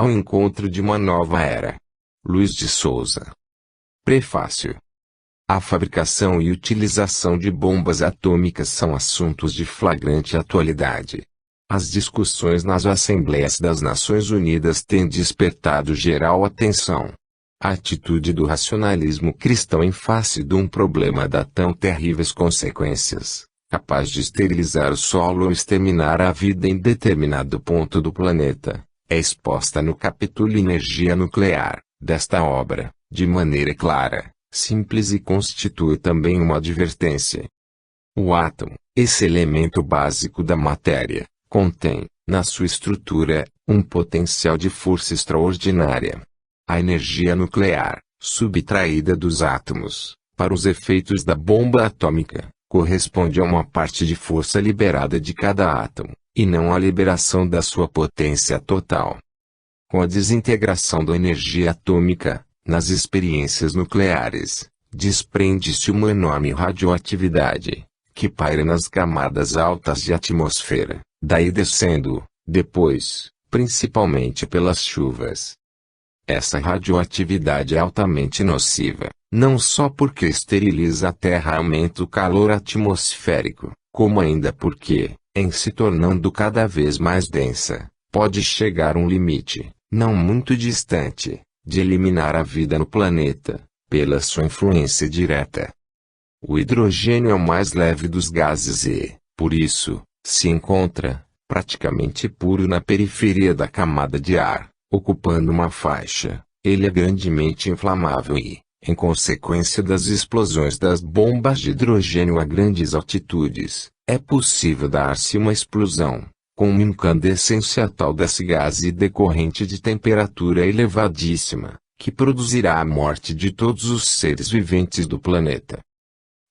ao encontro de uma nova era. Luiz de Souza. Prefácio. A fabricação e utilização de bombas atômicas são assuntos de flagrante atualidade. As discussões nas Assembleias das Nações Unidas têm despertado geral atenção. A atitude do racionalismo cristão em face de um problema dá tão terríveis consequências, capaz de esterilizar o solo ou exterminar a vida em determinado ponto do planeta, é exposta no capítulo Energia Nuclear, desta obra, de maneira clara, simples e constitui também uma advertência. O átomo, esse elemento básico da matéria, contém, na sua estrutura, um potencial de força extraordinária. A energia nuclear, subtraída dos átomos, para os efeitos da bomba atômica, corresponde a uma parte de força liberada de cada átomo, e não à liberação da sua potência total. Com a desintegração da energia atômica, nas experiências nucleares, desprende-se uma enorme radioatividade, que paira nas camadas altas de atmosfera, daí descendo, depois, principalmente pelas chuvas. Essa radioatividade é altamente nociva, não só porque esteriliza a Terra e aumenta o calor atmosférico, como ainda porque, em se tornando cada vez mais densa, pode chegar um limite, não muito distante, de eliminar a vida no planeta, pela sua influência direta. O hidrogênio é o mais leve dos gases e, por isso, se encontra, praticamente puro na periferia da camada de ar, ocupando uma faixa. Ele é grandemente inflamável e, em consequência das explosões das bombas de hidrogênio a grandes altitudes, é possível dar-se uma explosão, com uma incandescência tal desse gás e decorrente de temperatura elevadíssima, que produzirá a morte de todos os seres viventes do planeta.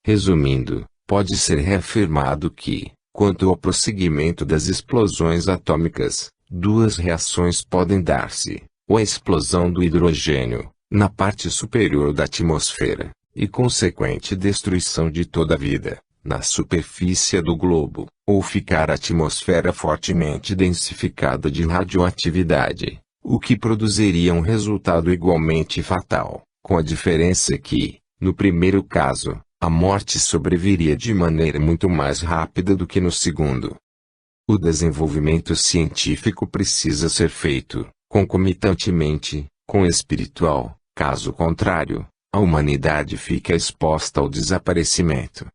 Resumindo, pode ser reafirmado que, quanto ao prosseguimento das explosões atômicas, duas reações podem dar-se: ou a explosão do hidrogênio, na parte superior da atmosfera, e consequente destruição de toda a vida, na superfície do globo, ou ficar a atmosfera fortemente densificada de radioatividade, o que produziria um resultado igualmente fatal, com a diferença que, no primeiro caso, a morte sobreviria de maneira muito mais rápida do que no segundo. O desenvolvimento científico precisa ser feito, concomitantemente, com o espiritual, caso contrário, a humanidade fica exposta ao desaparecimento.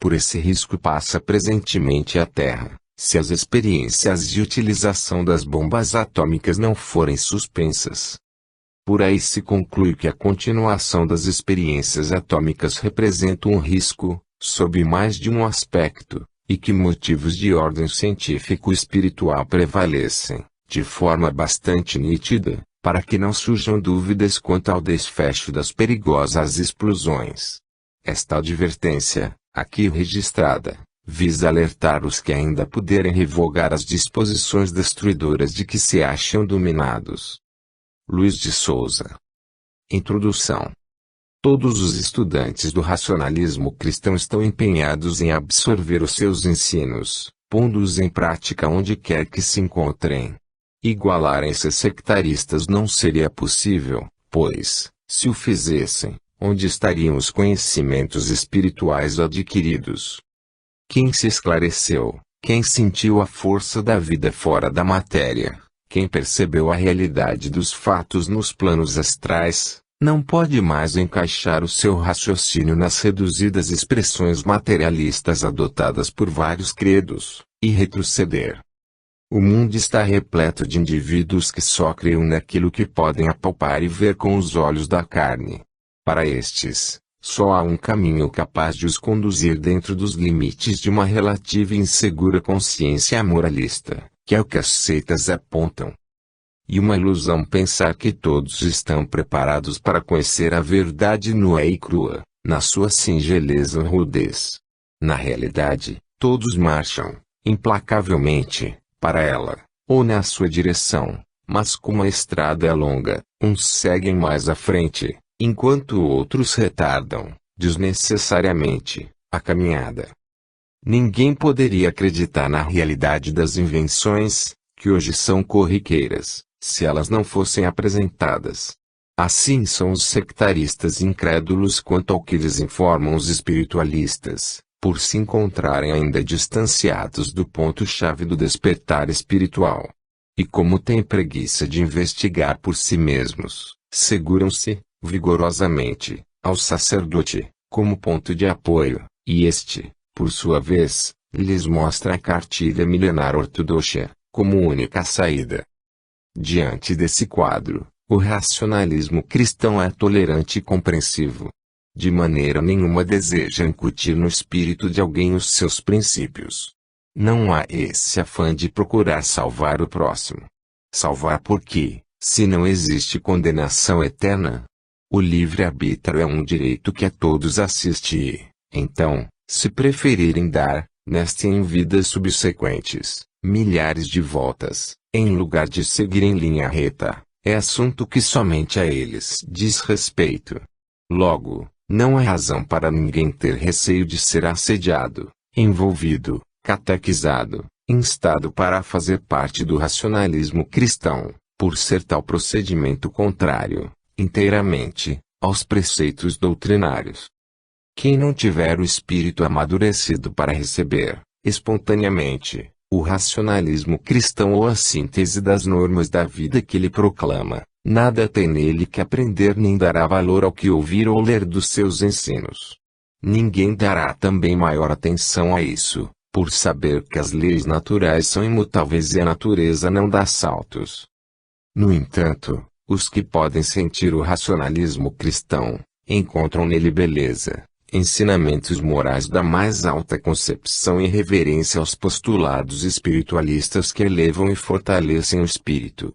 Por esse risco passa presentemente a Terra, se as experiências de utilização das bombas atômicas não forem suspensas. Por aí se conclui que a continuação das experiências atômicas representa um risco, sob mais de um aspecto, e que motivos de ordem científico-espiritual prevalecem, de forma bastante nítida, para que não surjam dúvidas quanto ao desfecho das perigosas explosões. Esta advertência, aqui registrada, visa alertar os que ainda puderem revogar as disposições destruidoras de que se acham dominados. Luiz de Souza. Introdução. Todos os estudantes do racionalismo cristão estão empenhados em absorver os seus ensinos, pondo-os em prática onde quer que se encontrem. Igualarem-se sectaristas não seria possível, pois, se o fizessem, onde estariam os conhecimentos espirituais adquiridos? Quem se esclareceu, quem sentiu a força da vida fora da matéria, quem percebeu a realidade dos fatos nos planos astrais, não pode mais encaixar o seu raciocínio nas reduzidas expressões materialistas adotadas por vários credos, e retroceder. O mundo está repleto de indivíduos que só creem naquilo que podem apalpar e ver com os olhos da carne. Para estes, só há um caminho capaz de os conduzir dentro dos limites de uma relativa e insegura consciência moralista, que é o que as seitas apontam. E uma ilusão pensar que todos estão preparados para conhecer a verdade nua e crua, na sua singeleza ou rudez. Na realidade, todos marcham, implacavelmente, para ela, ou na sua direção, mas como a estrada é longa, uns seguem mais à frente, enquanto outros retardam, desnecessariamente, a caminhada. Ninguém poderia acreditar na realidade das invenções, que hoje são corriqueiras, se elas não fossem apresentadas. Assim são os sectaristas incrédulos quanto ao que lhes informam os espiritualistas, por se encontrarem ainda distanciados do ponto-chave do despertar espiritual. E como têm preguiça de investigar por si mesmos, seguram-se, vigorosamente, ao sacerdote, como ponto de apoio, e este, por sua vez, lhes mostra a cartilha milenar ortodoxa, como única saída. Diante desse quadro, o racionalismo cristão é tolerante e compreensivo. De maneira nenhuma deseja incutir no espírito de alguém os seus princípios. Não há esse afã de procurar salvar o próximo. Salvar porque, se não existe condenação eterna, o livre-arbítrio é um direito que a todos assiste e, então, se preferirem dar, nesta e em vidas subsequentes, milhares de voltas, em lugar de seguir em linha reta, é assunto que somente a eles diz respeito. Logo, não há razão para ninguém ter receio de ser assediado, envolvido, catequizado, instado para fazer parte do racionalismo cristão, por ser tal procedimento contrário, inteiramente, aos preceitos doutrinários. Quem não tiver o espírito amadurecido para receber, espontaneamente, o racionalismo cristão ou a síntese das normas da vida que ele proclama, nada tem nele que aprender nem dará valor ao que ouvir ou ler dos seus ensinos. Ninguém dará também maior atenção a isso, por saber que as leis naturais são imutáveis e a natureza não dá saltos. No entanto, os que podem sentir o racionalismo cristão, encontram nele beleza, ensinamentos morais da mais alta concepção e reverência aos postulados espiritualistas que elevam e fortalecem o espírito.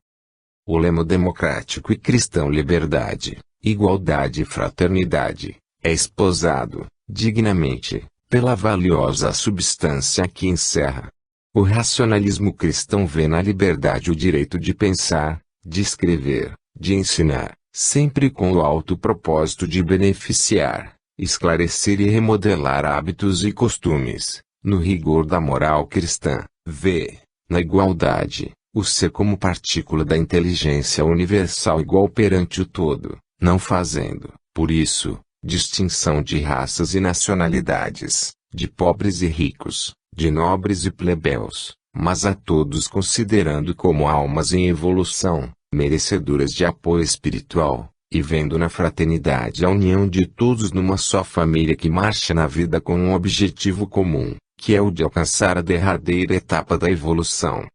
O lema democrático e cristão liberdade, igualdade e fraternidade, é esposado, dignamente, pela valiosa substância que encerra. O racionalismo cristão vê na liberdade o direito de pensar, de escrever, de ensinar, sempre com o alto propósito de beneficiar, esclarecer e remodelar hábitos e costumes, no rigor da moral cristã. Vê, na igualdade, o ser como partícula da inteligência universal igual perante o todo, não fazendo, por isso, distinção de raças e nacionalidades, de pobres e ricos, de nobres e plebeus, mas a todos considerando como almas em evolução, merecedoras de apoio espiritual, e vendo na fraternidade a união de todos numa só família que marcha na vida com um objetivo comum, que é o de alcançar a derradeira etapa da evolução.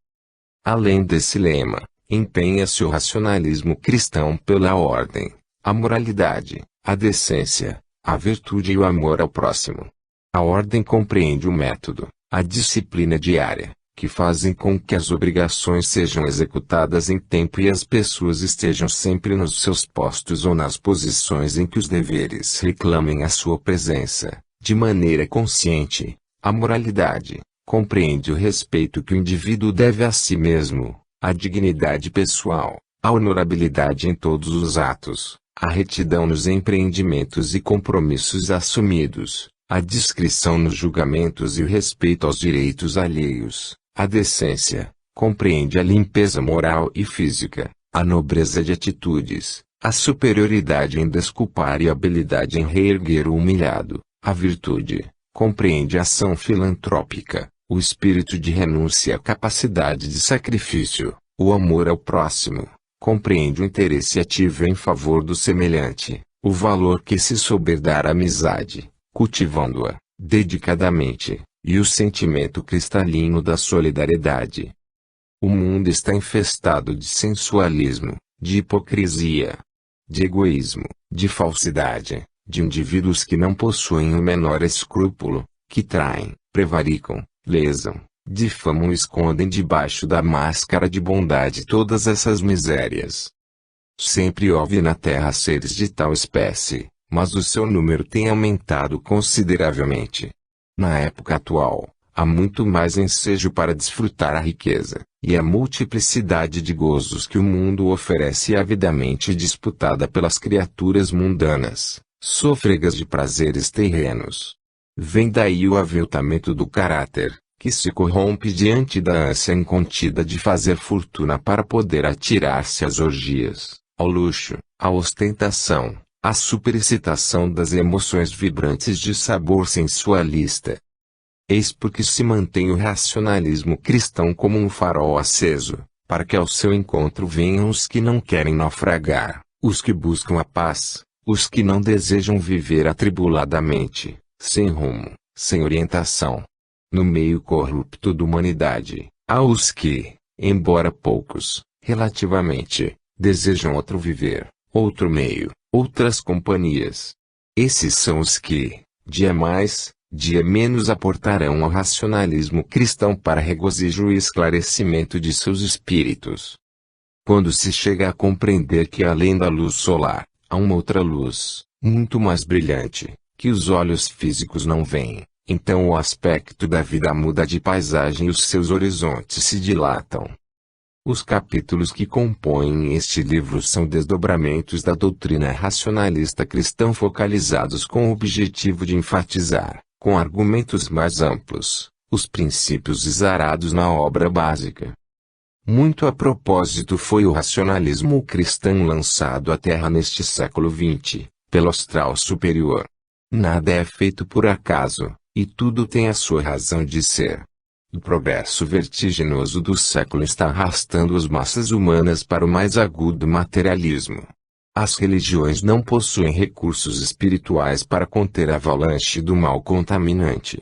Além desse lema, empenha-se o racionalismo cristão pela ordem, a moralidade, a decência, a virtude e o amor ao próximo. A ordem compreende o método, a disciplina diária, que fazem com que as obrigações sejam executadas em tempo e as pessoas estejam sempre nos seus postos ou nas posições em que os deveres reclamem a sua presença, de maneira consciente. A moralidade compreende o respeito que o indivíduo deve a si mesmo, a dignidade pessoal, a honorabilidade em todos os atos, a retidão nos empreendimentos e compromissos assumidos, a discrição nos julgamentos e o respeito aos direitos alheios. A decência compreende a limpeza moral e física, a nobreza de atitudes, a superioridade em desculpar e a habilidade em reerguer o humilhado. A virtude compreende a ação filantrópica, o espírito de renúncia e a capacidade de sacrifício. O amor ao próximo compreende o interesse ativo em favor do semelhante, o valor que se souber dar à amizade, cultivando-a dedicadamente, e o sentimento cristalino da solidariedade. O mundo está infestado de sensualismo, de hipocrisia, de egoísmo, de falsidade, de indivíduos que não possuem o menor escrúpulo, que traem, prevaricam, lesam, difamam e escondem debaixo da máscara de bondade todas essas misérias. Sempre houve na Terra seres de tal espécie, mas o seu número tem aumentado consideravelmente. Na época atual, há muito mais ensejo para desfrutar a riqueza, e a multiplicidade de gozos que o mundo oferece é avidamente disputada pelas criaturas mundanas, sôfregas de prazeres terrenos. Vem daí o aviltamento do caráter, que se corrompe diante da ânsia incontida de fazer fortuna para poder atirar-se às orgias, ao luxo, à ostentação, à superexcitação das emoções vibrantes de sabor sensualista. Eis porque se mantém o racionalismo cristão como um farol aceso, para que ao seu encontro venham os que não querem naufragar, os que buscam a paz, os que não desejam viver atribuladamente, sem rumo, sem orientação. No meio corrupto da humanidade, há os que, embora poucos, relativamente, desejam outro viver, outro meio, outras companhias. Esses são os que, dia mais, dia menos aportarão ao racionalismo cristão para regozijo e esclarecimento de seus espíritos. Quando se chega a compreender que além da luz solar, há uma outra luz, muito mais brilhante, que os olhos físicos não veem, então o aspecto da vida muda de paisagem e os seus horizontes se dilatam. Os capítulos que compõem este livro são desdobramentos da doutrina racionalista cristã focalizados com o objetivo de enfatizar, com argumentos mais amplos, os princípios exarados na obra básica. Muito a propósito foi o racionalismo cristão lançado à Terra neste século XX, pelo astral superior. Nada é feito por acaso, e tudo tem a sua razão de ser. O progresso vertiginoso do século está arrastando as massas humanas para o mais agudo materialismo. As religiões não possuem recursos espirituais para conter a avalanche do mal contaminante.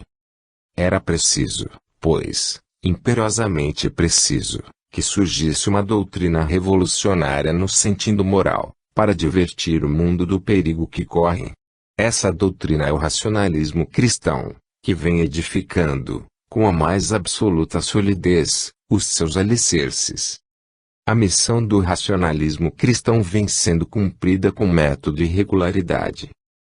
Era preciso, pois, imperiosamente preciso, que surgisse uma doutrina revolucionária no sentido moral, para divertir o mundo do perigo que corre. Essa doutrina é o racionalismo cristão, que vem edificando, com a mais absoluta solidez, os seus alicerces. A missão do racionalismo cristão vem sendo cumprida com método e regularidade.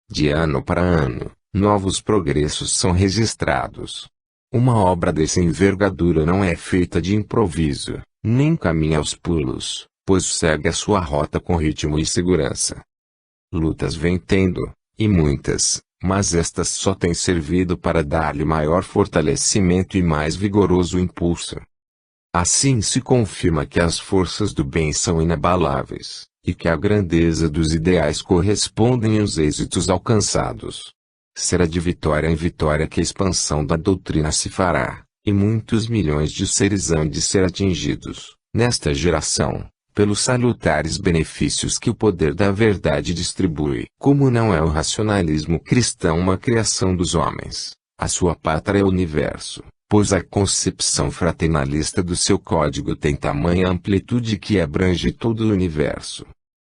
De ano para ano, novos progressos são registrados. Uma obra dessa envergadura não é feita de improviso, nem caminha aos pulos, pois segue a sua rota com ritmo e segurança. Lutas vem tendo, e muitas, mas estas só têm servido para dar-lhe maior fortalecimento e mais vigoroso impulso. Assim se confirma que as forças do bem são inabaláveis, e que a grandeza dos ideais correspondem aos êxitos alcançados. Será de vitória em vitória que a expansão da doutrina se fará, e muitos milhões de seres hão de ser atingidos, nesta geração, pelos salutares benefícios que o poder da verdade distribui. Como não é o racionalismo cristão uma criação dos homens, a sua pátria é o universo, pois a concepção fraternalista do seu código tem tamanha amplitude que abrange todo o universo.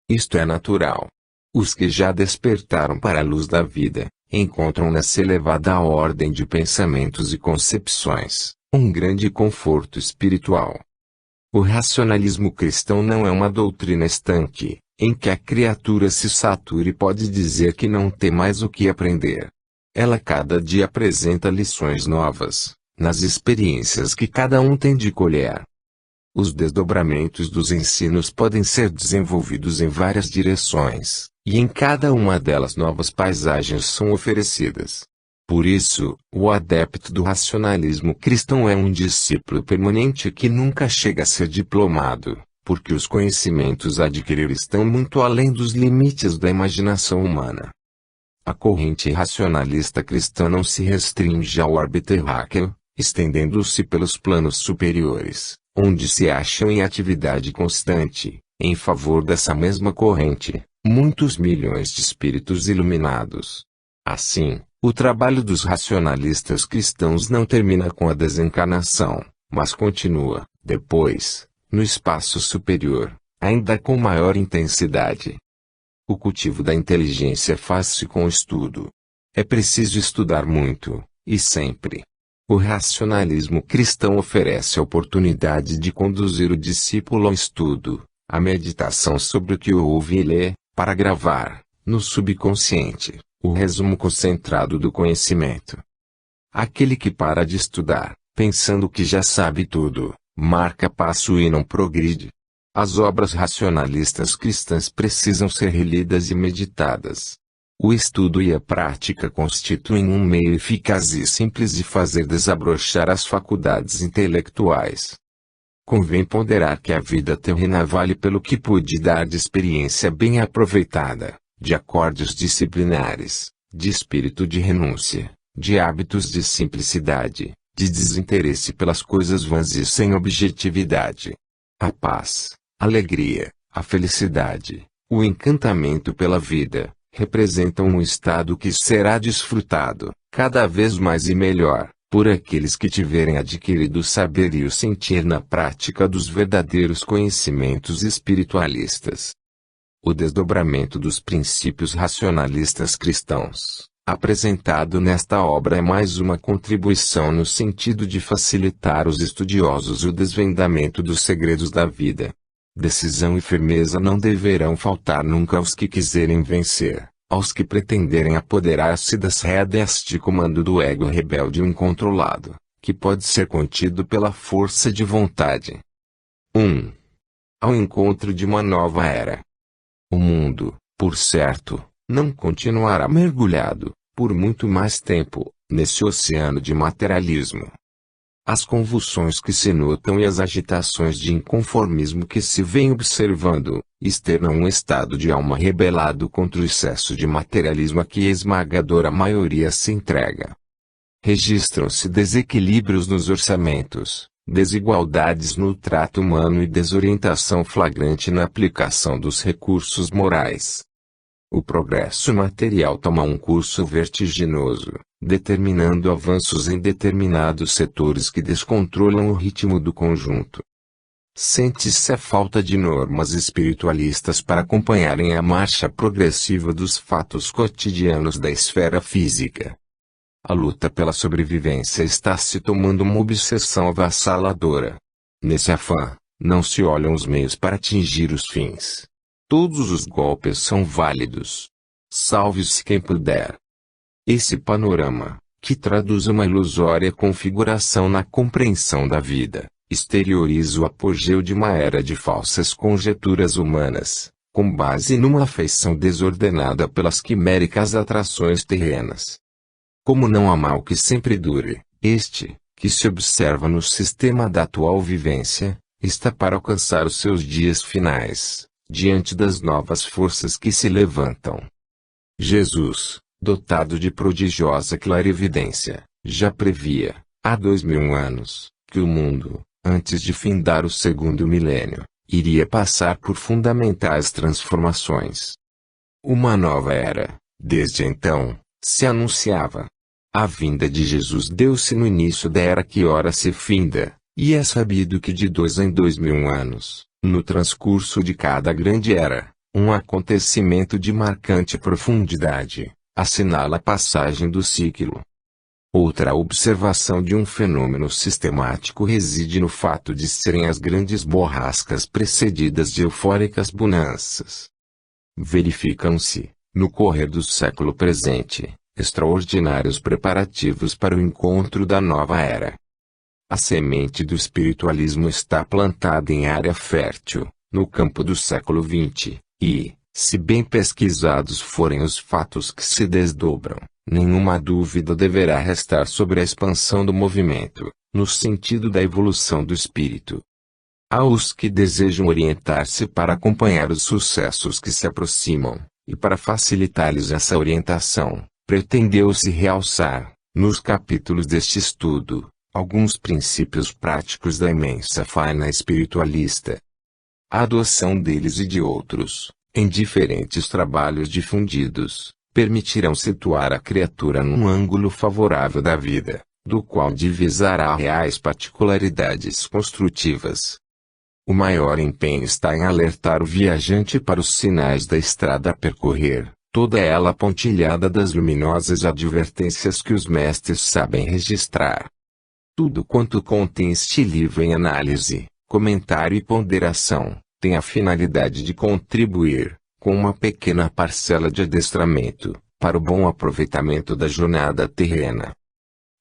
Isto é natural. Os que já despertaram para a luz da vida, encontram nessa elevada ordem de pensamentos e concepções, um grande conforto espiritual. O racionalismo cristão não é uma doutrina estanque, em que a criatura se sature e pode dizer que não tem mais o que aprender. Ela cada dia apresenta lições novas, nas experiências que cada um tem de colher. Os desdobramentos dos ensinos podem ser desenvolvidos em várias direções, e em cada uma delas novas paisagens são oferecidas. Por isso, o adepto do racionalismo cristão é um discípulo permanente que nunca chega a ser diplomado, porque os conhecimentos a adquirir estão muito além dos limites da imaginação humana. A corrente racionalista cristã não se restringe ao orbe terráqueo, estendendo-se pelos planos superiores, onde se acham em atividade constante, em favor dessa mesma corrente, muitos milhões de espíritos iluminados. Assim, o trabalho dos racionalistas cristãos não termina com a desencarnação, mas continua, depois, no espaço superior, ainda com maior intensidade. O cultivo da inteligência faz-se com o estudo. É preciso estudar muito, e sempre. O racionalismo cristão oferece a oportunidade de conduzir o discípulo ao estudo, à meditação sobre o que ouve e lê, para gravar, no subconsciente, o resumo concentrado do conhecimento. Aquele que para de estudar, pensando que já sabe tudo, marca passo e não progride. As obras racionalistas cristãs precisam ser relidas e meditadas. O estudo e a prática constituem um meio eficaz e simples de fazer desabrochar as faculdades intelectuais. Convém ponderar que a vida terrena vale pelo que pôde dar de experiência bem aproveitada, de acordes disciplinares, de espírito de renúncia, de hábitos de simplicidade, de desinteresse pelas coisas vãs e sem objetividade. A paz, a alegria, a felicidade, o encantamento pela vida, representam um estado que será desfrutado, cada vez mais e melhor, por aqueles que tiverem adquirido o saber e o sentir na prática dos verdadeiros conhecimentos espiritualistas. O desdobramento dos princípios racionalistas cristãos, apresentado nesta obra, é mais uma contribuição no sentido de facilitar aos estudiosos o desvendamento dos segredos da vida. Decisão e firmeza não deverão faltar nunca aos que quiserem vencer, aos que pretenderem apoderar-se das rédeas de comando do ego rebelde e incontrolado, que pode ser contido pela força de vontade. 1. Ao encontro de uma nova era. O mundo, por certo, não continuará mergulhado, por muito mais tempo, nesse oceano de materialismo. As convulsões que se notam e as agitações de inconformismo que se vêm observando, externam um estado de alma rebelado contra o excesso de materialismo a que a esmagadora maioria se entrega. Registram-se desequilíbrios nos orçamentos, desigualdades no trato humano e desorientação flagrante na aplicação dos recursos morais. O progresso material toma um curso vertiginoso, determinando avanços em determinados setores que descontrolam o ritmo do conjunto. Sente-se a falta de normas espiritualistas para acompanharem a marcha progressiva dos fatos cotidianos da esfera física. A luta pela sobrevivência está se tomando uma obsessão avassaladora. Nesse afã, não se olham os meios para atingir os fins. Todos os golpes são válidos. Salve-se quem puder. Esse panorama, que traduz uma ilusória configuração na compreensão da vida, exterioriza o apogeu de uma era de falsas conjecturas humanas, com base numa afeição desordenada pelas quiméricas atrações terrenas. Como não há mal que sempre dure, este, que se observa no sistema da atual vivência, está para alcançar os seus dias finais, diante das novas forças que se levantam. Jesus, dotado de prodigiosa clarividência, já previa, há 2000 anos, que o mundo, antes de findar o segundo milênio, iria passar por fundamentais transformações. Uma nova era, desde então, se anunciava. A vinda de Jesus deu-se no início da era que ora se finda, e é sabido que de 2 em 2000 anos, no transcurso de cada grande era, um acontecimento de marcante profundidade assinala a passagem do ciclo. Outra observação de um fenômeno sistemático reside no fato de serem as grandes borrascas precedidas de eufóricas bonanças. Verificam-se, no correr do século presente, extraordinários preparativos para o encontro da nova era. A semente do espiritualismo está plantada em área fértil, no campo do século XX, e, se bem pesquisados forem os fatos que se desdobram, nenhuma dúvida deverá restar sobre a expansão do movimento, no sentido da evolução do espírito. Há os que desejam orientar-se para acompanhar os sucessos que se aproximam, e para facilitar-lhes essa orientação, pretendeu-se realçar, nos capítulos deste estudo, alguns princípios práticos da imensa faina espiritualista. A adoção deles e de outros, em diferentes trabalhos difundidos, permitirão situar a criatura num ângulo favorável da vida, do qual divisará reais particularidades construtivas. O maior empenho está em alertar o viajante para os sinais da estrada a percorrer, toda ela pontilhada das luminosas advertências que os mestres sabem registrar. Tudo quanto contém este livro em análise, comentário e ponderação, tem a finalidade de contribuir, com uma pequena parcela de adestramento, para o bom aproveitamento da jornada terrena.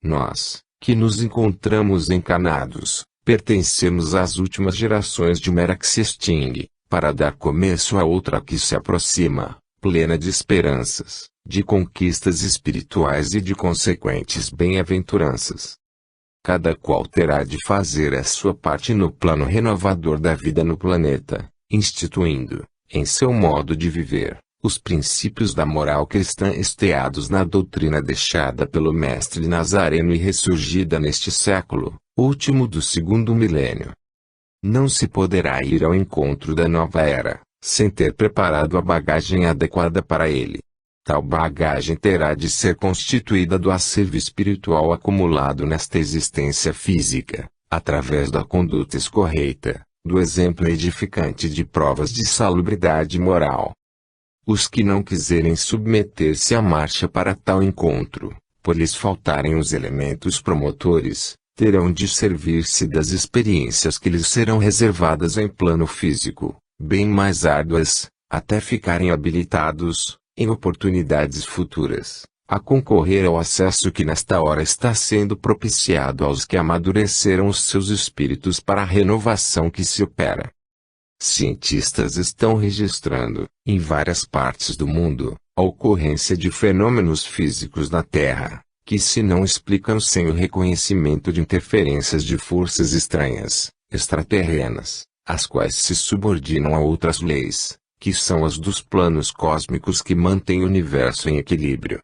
Nós, que nos encontramos encarnados, pertencemos às últimas gerações de uma era que se extingue, para dar começo a outra que se aproxima, plena de esperanças, de conquistas espirituais e de consequentes bem-aventuranças. Cada qual terá de fazer a sua parte no plano renovador da vida no planeta, instituindo, em seu modo de viver, os princípios da moral cristã esteados na doutrina deixada pelo Mestre Nazareno e ressurgida neste século, último do segundo milênio. Não se poderá ir ao encontro da nova era, sem ter preparado a bagagem adequada para ele. Tal bagagem terá de ser constituída do acervo espiritual acumulado nesta existência física, através da conduta escorreita, do exemplo edificante de provas de salubridade moral. Os que não quiserem submeter-se à marcha para tal encontro, por lhes faltarem os elementos promotores, terão de servir-se das experiências que lhes serão reservadas em plano físico, bem mais árduas, até ficarem habilitados, em oportunidades futuras, a concorrer ao acesso que nesta hora está sendo propiciado aos que amadureceram os seus espíritos para a renovação que se opera. Cientistas estão registrando, em várias partes do mundo, a ocorrência de fenômenos físicos na Terra, que se não explicam sem o reconhecimento de interferências de forças estranhas, extraterrenas, as quais se subordinam a outras leis, que são as dos planos cósmicos que mantêm o universo em equilíbrio.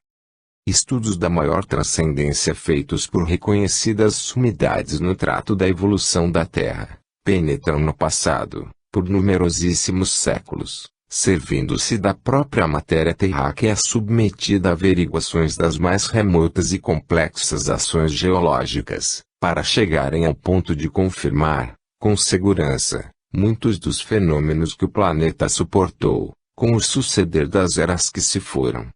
Estudos da maior transcendência feitos por reconhecidas sumidades no trato da evolução da Terra, penetram no passado, por numerosíssimos séculos, servindo-se da própria matéria terráquea submetida a averiguações das mais remotas e complexas ações geológicas, para chegarem ao ponto de confirmar, com segurança, muitos dos fenômenos que o planeta suportou, com o suceder das eras que se foram.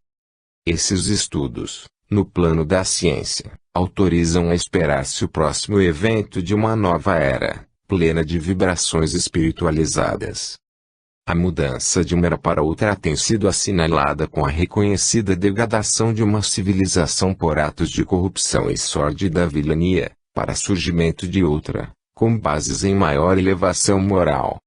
Esses estudos, no plano da ciência, autorizam a esperar-se o próximo evento de uma nova era, plena de vibrações espiritualizadas. A mudança de uma era para outra tem sido assinalada com a reconhecida degradação de uma civilização por atos de corrupção e sórdida vilania, para surgimento de outra, com bases em maior elevação moral.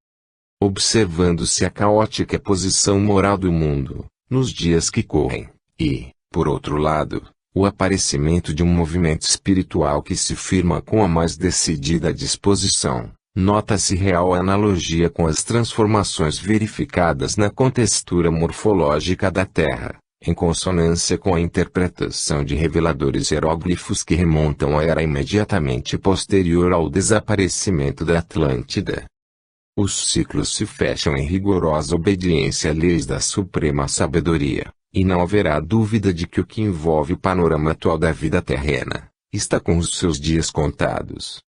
Observando-se a caótica posição moral do mundo, nos dias que correm, e, por outro lado, o aparecimento de um movimento espiritual que se firma com a mais decidida disposição, nota-se real analogia com as transformações verificadas na contextura morfológica da Terra, em consonância com a interpretação de reveladores hieróglifos que remontam à era imediatamente posterior ao desaparecimento da Atlântida. Os ciclos se fecham em rigorosa obediência a leis da suprema sabedoria, e não haverá dúvida de que o que envolve o panorama atual da vida terrena, está com os seus dias contados.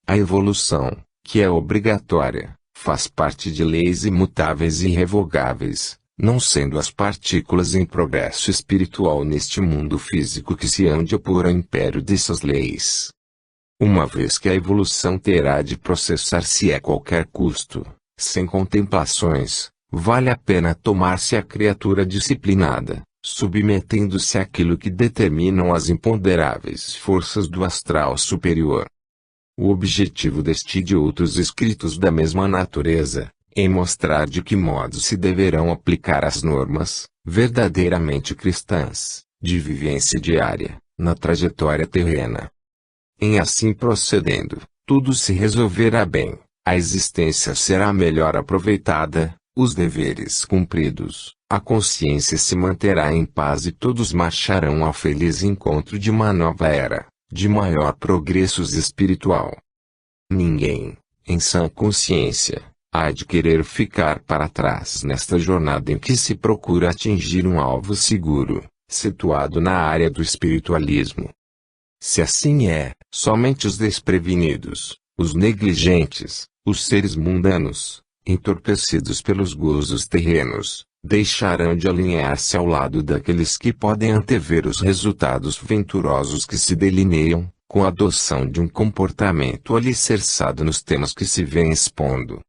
A evolução, que é obrigatória, faz parte de leis imutáveis e irrevogáveis, não sendo as partículas em progresso espiritual neste mundo físico que se hão de opor ao império dessas leis. Uma vez que a evolução terá de processar-se a qualquer custo, sem contemplações, vale a pena tomar-se a criatura disciplinada, submetendo-se àquilo que determinam as imponderáveis forças do astral superior. O objetivo deste e de outros escritos da mesma natureza, é mostrar de que modo se deverão aplicar as normas, verdadeiramente cristãs, de vivência diária, na trajetória terrena. Em assim procedendo, tudo se resolverá bem, a existência será melhor aproveitada, os deveres cumpridos, a consciência se manterá em paz e todos marcharão ao feliz encontro de uma nova era, de maior progresso espiritual. Ninguém, em sã consciência, há de querer ficar para trás nesta jornada em que se procura atingir um alvo seguro, situado na área do espiritualismo. Se assim é, somente os desprevenidos, os negligentes, os seres mundanos, entorpecidos pelos gozos terrenos, deixarão de alinhar-se ao lado daqueles que podem antever os resultados venturosos que se delineiam, com a adoção de um comportamento alicerçado nos temas que se vêm expondo.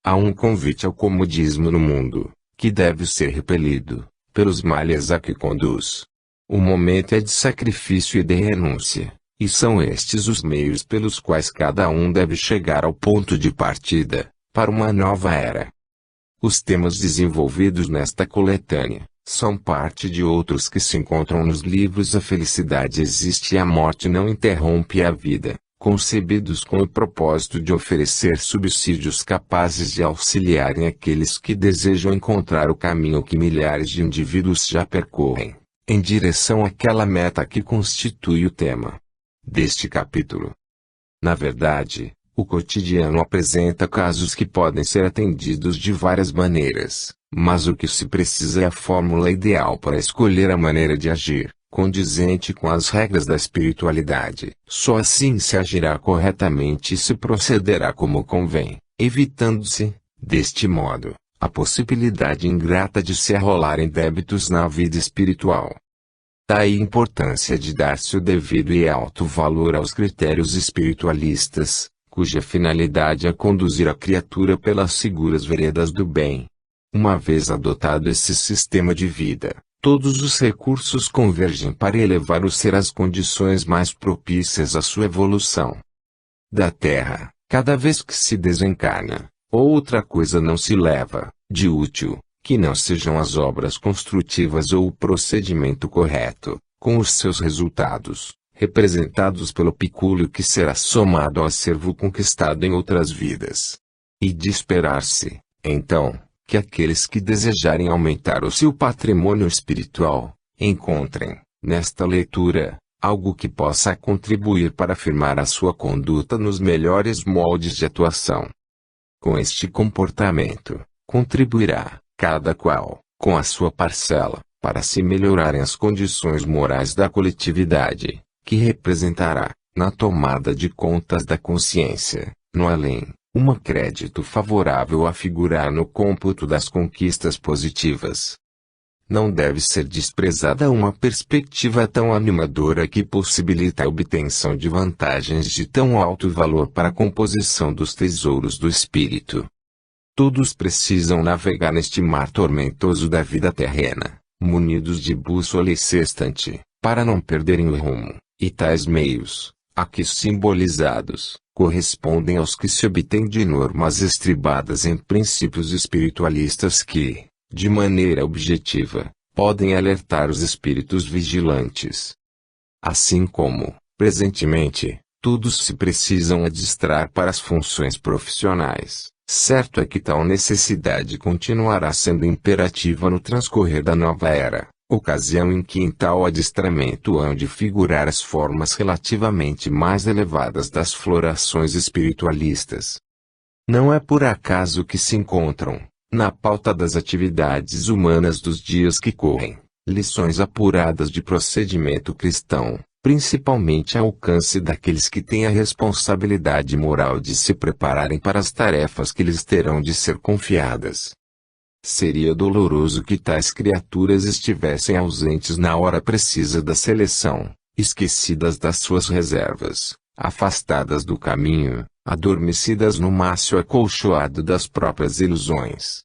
Há um convite ao comodismo no mundo, que deve ser repelido, pelos males a que conduz. O momento é de sacrifício e de renúncia, e são estes os meios pelos quais cada um deve chegar ao ponto de partida, para uma nova era. Os temas desenvolvidos nesta coletânea, são parte de outros que se encontram nos livros A Felicidade Existe e a Morte Não Interrompe a Vida, concebidos com o propósito de oferecer subsídios capazes de auxiliarem aqueles que desejam encontrar o caminho que milhares de indivíduos já percorrem, em direção àquela meta que constitui o tema deste capítulo. Na verdade, o cotidiano apresenta casos que podem ser atendidos de várias maneiras, mas o que se precisa é a fórmula ideal para escolher a maneira de agir, condizente com as regras da espiritualidade. Só assim se agirá corretamente e se procederá como convém, evitando-se, deste modo, a possibilidade ingrata de se arrolar em débitos na vida espiritual. Daí a importância de dar-se o devido e alto valor aos critérios espiritualistas, cuja finalidade é conduzir a criatura pelas seguras veredas do bem. Uma vez adotado esse sistema de vida, todos os recursos convergem para elevar o ser às condições mais propícias à sua evolução. Da Terra, cada vez que se desencarna, outra coisa não se leva, de útil, que não sejam as obras construtivas ou o procedimento correto, com os seus resultados, representados pelo pecúlio que será somado ao acervo conquistado em outras vidas. E de esperar-se, então, que aqueles que desejarem aumentar o seu patrimônio espiritual, encontrem, nesta leitura, algo que possa contribuir para afirmar a sua conduta nos melhores moldes de atuação. Com este comportamento, contribuirá, cada qual, com a sua parcela, para se melhorarem as condições morais da coletividade, que representará, na tomada de contas da consciência, no além, um crédito favorável a figurar no cômputo das conquistas positivas. Não deve ser desprezada uma perspectiva tão animadora que possibilita a obtenção de vantagens de tão alto valor para a composição dos tesouros do espírito. Todos precisam navegar neste mar tormentoso da vida terrena, munidos de bússola e sextante, para não perderem o rumo, e tais meios, aqui simbolizados, correspondem aos que se obtêm de normas estribadas em princípios espiritualistas que, de maneira objetiva, podem alertar os espíritos vigilantes. Assim como, presentemente, todos se precisam adestrar para as funções profissionais, certo é que tal necessidade continuará sendo imperativa no transcorrer da nova era, ocasião em que em tal adestramento hão de figurar as formas relativamente mais elevadas das florações espiritualistas. Não é por acaso que se encontram, na pauta das atividades humanas dos dias que correm, lições apuradas de procedimento cristão, principalmente ao alcance daqueles que têm a responsabilidade moral de se prepararem para as tarefas que lhes terão de ser confiadas. Seria doloroso que tais criaturas estivessem ausentes na hora precisa da seleção, esquecidas das suas reservas, afastadas do caminho, adormecidas no mácio acolchoado das próprias ilusões.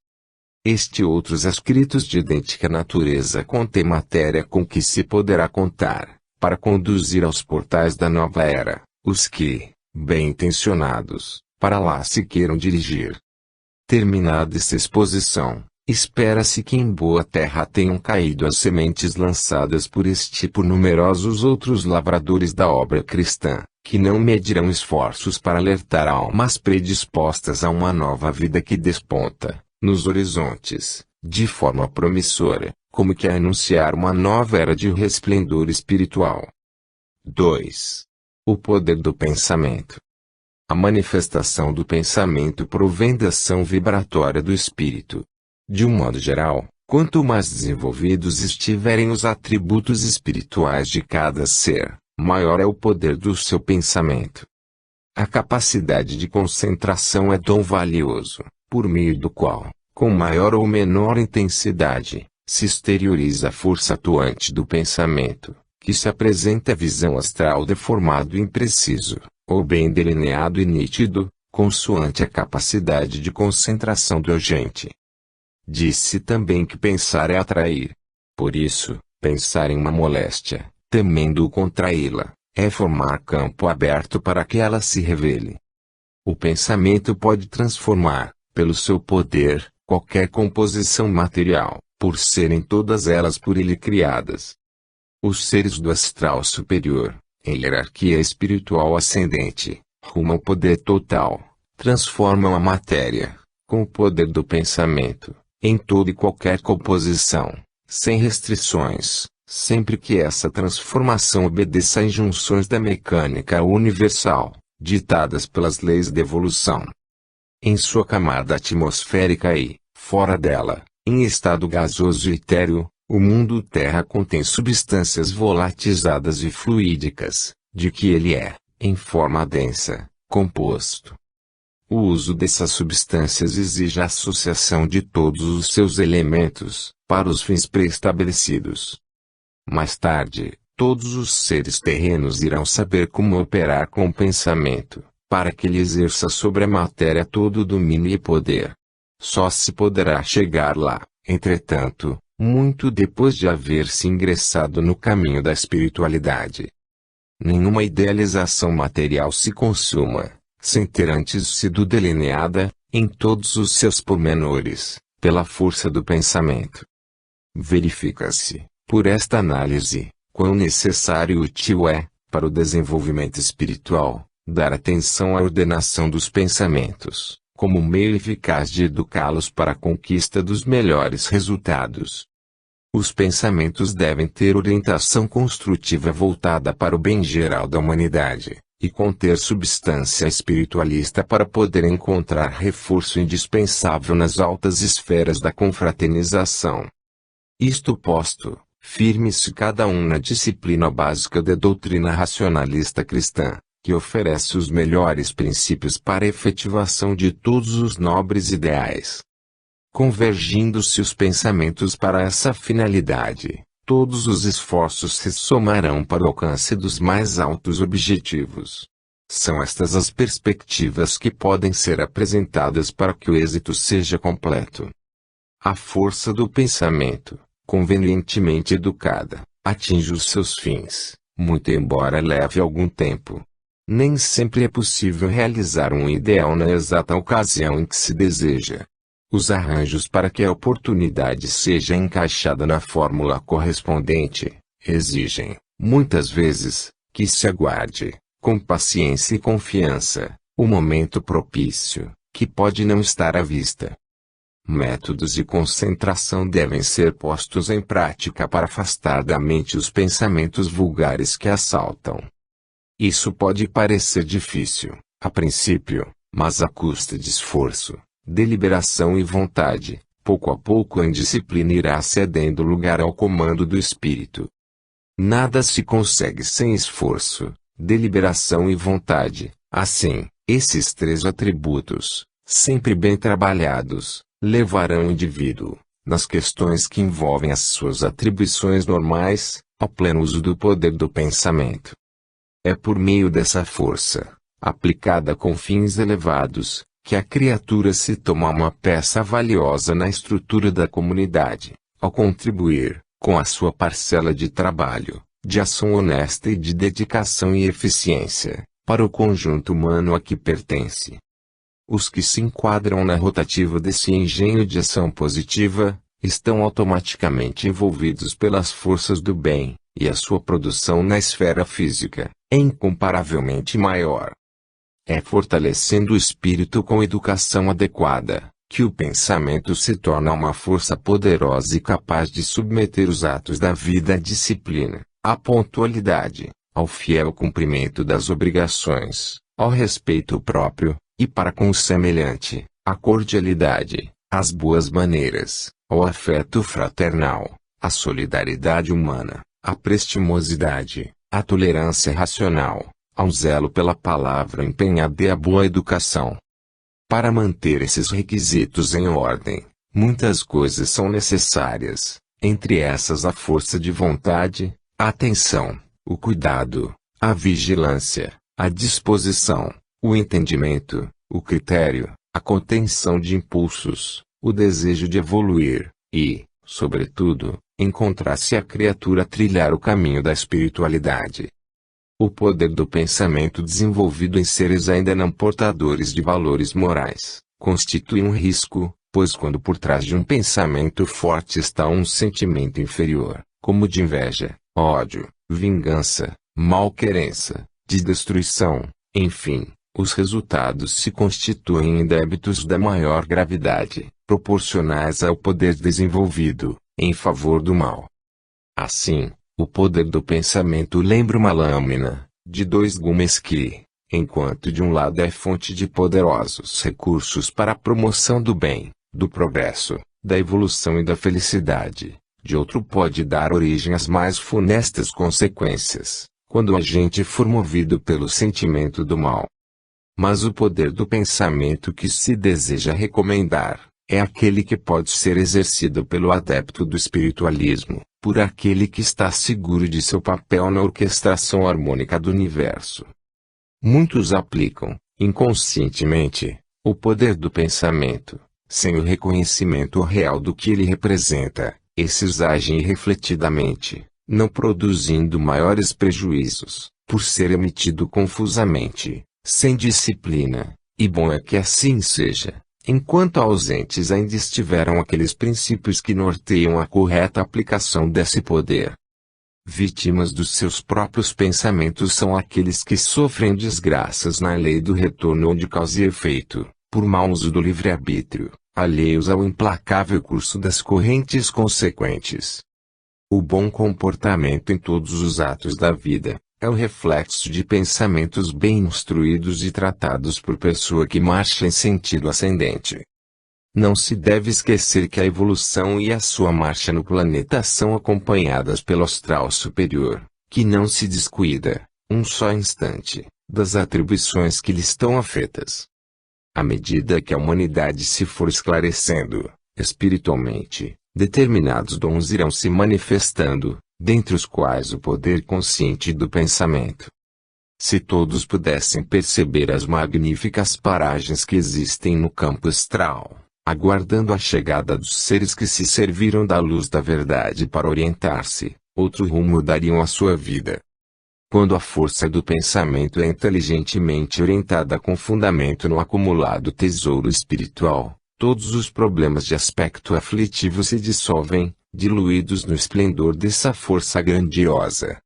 Este e outros escritos de idêntica natureza contém matéria com que se poderá contar, para conduzir aos portais da nova era, os que, bem intencionados, para lá se queiram dirigir. Terminada esta exposição, espera-se que em boa terra tenham caído as sementes lançadas por este e por numerosos outros lavradores da obra cristã, que não medirão esforços para alertar almas predispostas a uma nova vida que desponta, nos horizontes, de forma promissora, como que a anunciar uma nova era de resplendor espiritual. 2. O poder do pensamento. A manifestação do pensamento provém da ação vibratória do espírito. De um modo geral, quanto mais desenvolvidos estiverem os atributos espirituais de cada ser, maior é o poder do seu pensamento. A capacidade de concentração é dom valioso, por meio do qual, com maior ou menor intensidade, se exterioriza a força atuante do pensamento, que se apresenta a visão astral deformado e impreciso, ou bem delineado e nítido, consoante a capacidade de concentração do agente. Disse também que pensar é atrair. Por isso, pensar em uma moléstia, temendo contraí-la, é formar campo aberto para que ela se revele. O pensamento pode transformar, pelo seu poder, qualquer composição material, por serem todas elas por ele criadas. Os seres do astral superior, em hierarquia espiritual ascendente, rumo ao poder total, transformam a matéria, com o poder do pensamento, em toda e qualquer composição, sem restrições, sempre que essa transformação obedeça a injunções da mecânica universal, ditadas pelas leis da evolução. Em sua camada atmosférica e, fora dela, em estado gasoso e etéreo, o mundo Terra contém substâncias volatizadas e fluídicas, de que ele é, em forma densa, composto. O uso dessas substâncias exige a associação de todos os seus elementos, para os fins pré-estabelecidos. Mais tarde, todos os seres terrenos irão saber como operar com o pensamento, para que ele exerça sobre a matéria todo o domínio e poder. Só se poderá chegar lá, entretanto, muito depois de haver se ingressado no caminho da espiritualidade. Nenhuma idealização material se consuma, sem ter antes sido delineada, em todos os seus pormenores, pela força do pensamento. Verifica-se, por esta análise, quão necessário e útil é, para o desenvolvimento espiritual, dar atenção à ordenação dos pensamentos, como meio eficaz de educá-los para a conquista dos melhores resultados. Os pensamentos devem ter orientação construtiva voltada para o bem geral da humanidade, e conter substância espiritualista para poder encontrar reforço indispensável nas altas esferas da confraternização. Isto posto, firme-se cada um na disciplina básica da doutrina racionalista cristã, que oferece os melhores princípios para a efetivação de todos os nobres ideais. Convergindo-se os pensamentos para essa finalidade, todos os esforços se somarão para o alcance dos mais altos objetivos. São estas as perspectivas que podem ser apresentadas para que o êxito seja completo. A força do pensamento, convenientemente educada, atinge os seus fins, muito embora leve algum tempo. Nem sempre é possível realizar um ideal na exata ocasião em que se deseja. Os arranjos para que a oportunidade seja encaixada na fórmula correspondente, exigem, muitas vezes, que se aguarde, com paciência e confiança, o momento propício, que pode não estar à vista. Métodos de concentração devem ser postos em prática para afastar da mente os pensamentos vulgares que assaltam. Isso pode parecer difícil, a princípio, mas à custa de esforço, deliberação e vontade, pouco a pouco a indisciplina irá cedendo lugar ao comando do espírito. Nada se consegue sem esforço, deliberação e vontade. Assim, esses três atributos, sempre bem trabalhados, levarão o indivíduo, nas questões que envolvem as suas atribuições normais, ao pleno uso do poder do pensamento. É por meio dessa força, aplicada com fins elevados, que a criatura se torna uma peça valiosa na estrutura da comunidade, ao contribuir, com a sua parcela de trabalho, de ação honesta e de dedicação e eficiência, para o conjunto humano a que pertence. Os que se enquadram na rotativa desse engenho de ação positiva, estão automaticamente envolvidos pelas forças do bem, e a sua produção na esfera física é incomparavelmente maior. É fortalecendo o espírito com educação adequada, que o pensamento se torna uma força poderosa e capaz de submeter os atos da vida à disciplina, à pontualidade, ao fiel cumprimento das obrigações, ao respeito próprio, e para com o semelhante, à cordialidade, às boas maneiras, ao afeto fraternal, à solidariedade humana, à prestimosidade, à tolerância racional, ao zelo pela palavra empenhada e à boa educação. Para manter esses requisitos em ordem, muitas coisas são necessárias, entre essas a força de vontade, a atenção, o cuidado, a vigilância, a disposição, o entendimento, o critério, a contenção de impulsos, o desejo de evoluir, e, sobretudo, encontrar-se a criatura a trilhar o caminho da espiritualidade. O poder do pensamento desenvolvido em seres ainda não portadores de valores morais, constitui um risco, pois quando por trás de um pensamento forte está um sentimento inferior, como de inveja, ódio, vingança, malquerença, de destruição, enfim, os resultados se constituem em débitos da maior gravidade, proporcionais ao poder desenvolvido, em favor do mal. Assim, o poder do pensamento lembra uma lâmina, de 2 gumes que, enquanto de um lado é fonte de poderosos recursos para a promoção do bem, do progresso, da evolução e da felicidade, de outro pode dar origem às mais funestas consequências, quando o agente for movido pelo sentimento do mal. Mas o poder do pensamento que se deseja recomendar, é aquele que pode ser exercido pelo adepto do espiritualismo, por aquele que está seguro de seu papel na orquestração harmônica do universo. Muitos aplicam, inconscientemente, o poder do pensamento, sem o reconhecimento real do que ele representa. Esses agem irrefletidamente, não produzindo maiores prejuízos, por ser emitido confusamente, sem disciplina, e bom é que assim seja, enquanto ausentes ainda estiveram aqueles princípios que norteiam a correta aplicação desse poder. Vítimas dos seus próprios pensamentos são aqueles que sofrem desgraças na lei do retorno de causa e efeito, por mau uso do livre-arbítrio, alheios ao implacável curso das correntes consequentes. O bom comportamento em todos os atos da vida, é o reflexo de pensamentos bem instruídos e tratados por pessoa que marcha em sentido ascendente. Não se deve esquecer que a evolução e a sua marcha no planeta são acompanhadas pelo astral superior, que não se descuida, um só instante, das atribuições que lhe estão afetas. À medida que a humanidade se for esclarecendo, espiritualmente, determinados dons irão se manifestando, dentre os quais o poder consciente do pensamento. Se todos pudessem perceber as magníficas paragens que existem no campo astral, aguardando a chegada dos seres que se serviram da luz da verdade para orientar-se, outro rumo dariam à sua vida. Quando a força do pensamento é inteligentemente orientada com fundamento no acumulado tesouro espiritual, todos os problemas de aspecto aflitivo se dissolvem, diluídos no esplendor dessa força grandiosa.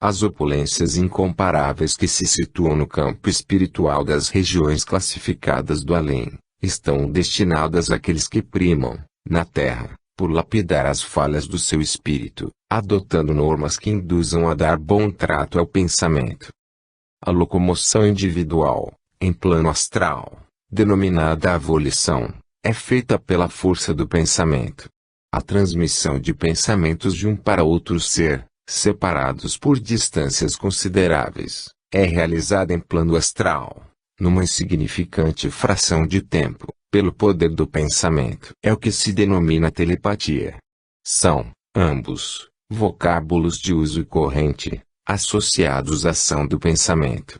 As opulências incomparáveis que se situam no campo espiritual das regiões classificadas do além, estão destinadas àqueles que primam, na terra, por lapidar as falhas do seu espírito, adotando normas que induzam a dar bom trato ao pensamento. A locomoção individual, em plano astral, denominada a volição, é feita pela força do pensamento. A transmissão de pensamentos de um para outro ser, separados por distâncias consideráveis, é realizada em plano astral, numa insignificante fração de tempo, pelo poder do pensamento. É o que se denomina telepatia. São, ambos, vocábulos de uso corrente, associados à ação do pensamento.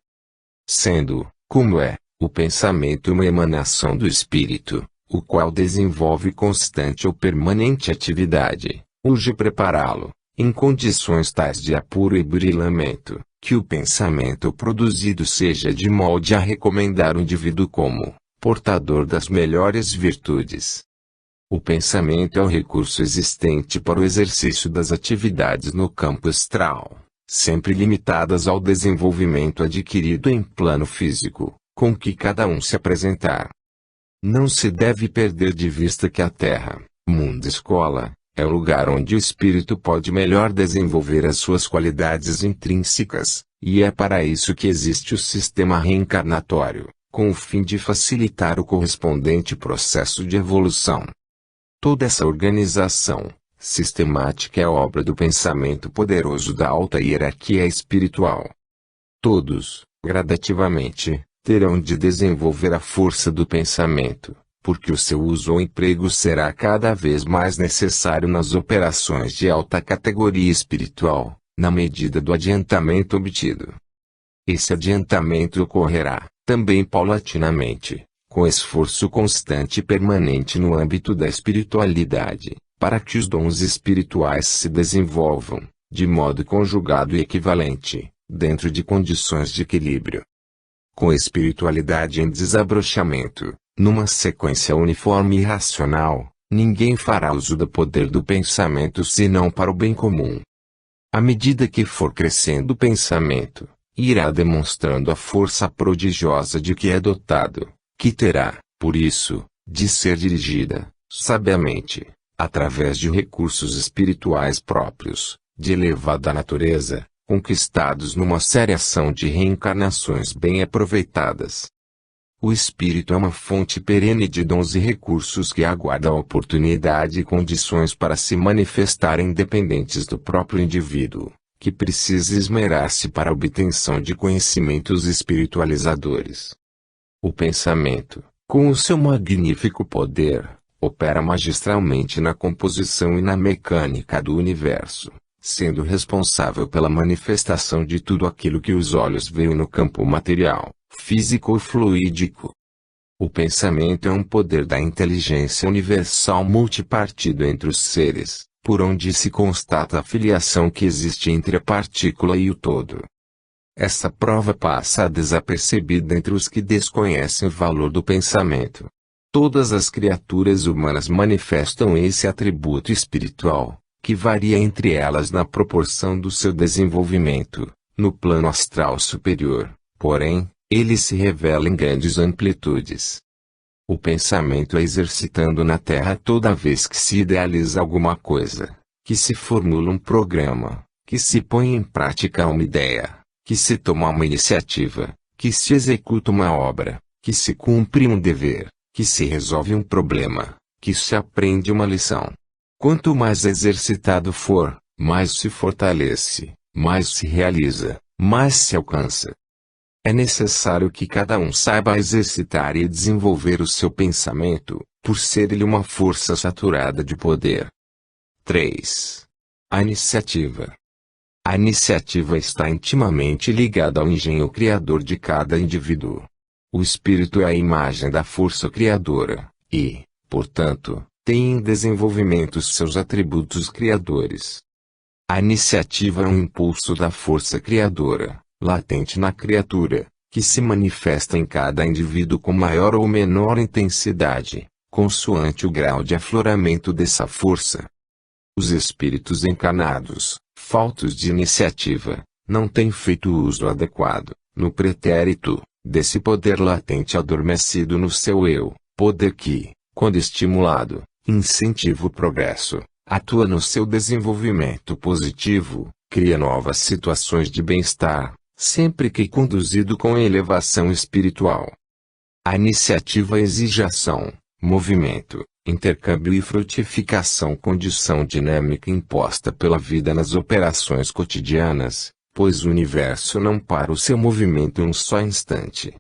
Sendo, como é, o pensamento uma emanação do espírito, o qual desenvolve constante ou permanente atividade, urge prepará-lo, em condições tais de apuro e burilamento, que o pensamento produzido seja de molde a recomendar o indivíduo como portador das melhores virtudes. O pensamento é o recurso existente para o exercício das atividades no campo astral, sempre limitadas ao desenvolvimento adquirido em plano físico, com que cada um se apresentar. Não se deve perder de vista que a Terra, mundo escola, é o lugar onde o espírito pode melhor desenvolver as suas qualidades intrínsecas, e é para isso que existe o sistema reencarnatório, com o fim de facilitar o correspondente processo de evolução. Toda essa organização sistemática é obra do pensamento poderoso da alta hierarquia espiritual. Todos, gradativamente, terão de desenvolver a força do pensamento, porque o seu uso ou emprego será cada vez mais necessário nas operações de alta categoria espiritual, na medida do adiantamento obtido. Esse adiantamento ocorrerá, também paulatinamente, com esforço constante e permanente no âmbito da espiritualidade, para que os dons espirituais se desenvolvam, de modo conjugado e equivalente, dentro de condições de equilíbrio. Com espiritualidade em desabrochamento, Numa sequência uniforme e racional, ninguém fará uso do poder do pensamento senão para o bem comum. À medida que for crescendo o pensamento, irá demonstrando a força prodigiosa de que é dotado, que terá, por isso, de ser dirigida, sabiamente, através de recursos espirituais próprios, de elevada natureza, conquistados numa séria ação de reencarnações bem aproveitadas. O espírito é uma fonte perene de dons e recursos que aguarda a oportunidade e condições para se manifestar independentes do próprio indivíduo, que precisa esmerar-se para a obtenção de conhecimentos espiritualizadores. O pensamento, com o seu magnífico poder, opera magistralmente na composição e na mecânica do universo, sendo responsável pela manifestação de tudo aquilo que os olhos veem no campo material, físico ou fluídico. O pensamento é um poder da inteligência universal multipartido entre os seres, por onde se constata a filiação que existe entre a partícula e o todo. Essa prova passa desapercebida entre os que desconhecem o valor do pensamento. Todas as criaturas humanas manifestam esse atributo espiritual, que varia entre elas na proporção do seu desenvolvimento, no plano astral superior, porém, ele se revela em grandes amplitudes. O pensamento é exercitando na Terra toda vez que se idealiza alguma coisa, que se formula um programa, que se põe em prática uma ideia, que se toma uma iniciativa, que se executa uma obra, que se cumpre um dever, que se resolve um problema, que se aprende uma lição. Quanto mais exercitado for, mais se fortalece, mais se realiza, mais se alcança. É necessário que cada um saiba exercitar e desenvolver o seu pensamento, por ser ele uma força saturada de poder. 3. A iniciativa. A iniciativa está intimamente ligada ao engenho criador de cada indivíduo. O espírito é a imagem da força criadora, e, portanto, tem em desenvolvimento seus atributos criadores. A iniciativa é um impulso da força criadora, latente na criatura, que se manifesta em cada indivíduo com maior ou menor intensidade, consoante o grau de afloramento dessa força. Os espíritos encarnados, faltos de iniciativa, não têm feito uso adequado, no pretérito, desse poder latente adormecido no seu eu, poder que, quando estimulado, incentiva o progresso, atua no seu desenvolvimento positivo, cria novas situações de bem-estar, sempre que conduzido com elevação espiritual. A iniciativa exige ação, movimento, intercâmbio e frutificação, condição dinâmica imposta pela vida nas operações cotidianas, pois o universo não para o seu movimento em um só instante.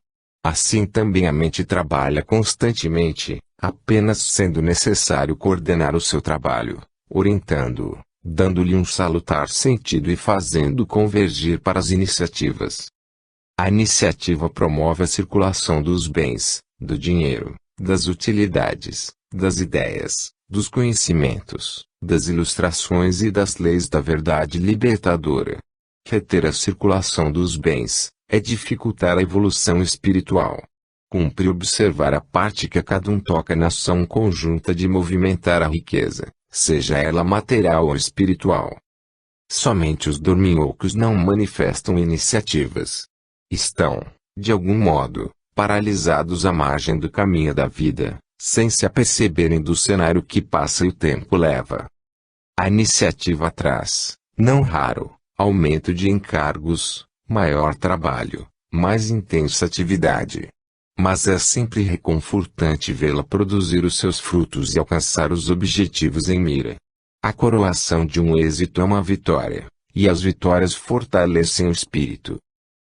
Assim também a mente trabalha constantemente, apenas sendo necessário coordenar o seu trabalho, orientando-o, dando-lhe um salutar sentido e fazendo convergir para as iniciativas. A iniciativa promove a circulação dos bens, do dinheiro, das utilidades, das ideias, dos conhecimentos, das ilustrações e das leis da verdade libertadora. Reter a circulação dos bens é dificultar a evolução espiritual. Cumpre observar a parte que cada um toca na ação conjunta de movimentar a riqueza, seja ela material ou espiritual. Somente os dorminhocos não manifestam iniciativas. Estão, de algum modo, paralisados à margem do caminho da vida, sem se aperceberem do cenário que passa e o tempo leva. A iniciativa traz, não raro, aumento de encargos, maior trabalho, mais intensa atividade. Mas é sempre reconfortante vê-la produzir os seus frutos e alcançar os objetivos em mira. A coroação de um êxito é uma vitória, e as vitórias fortalecem o espírito.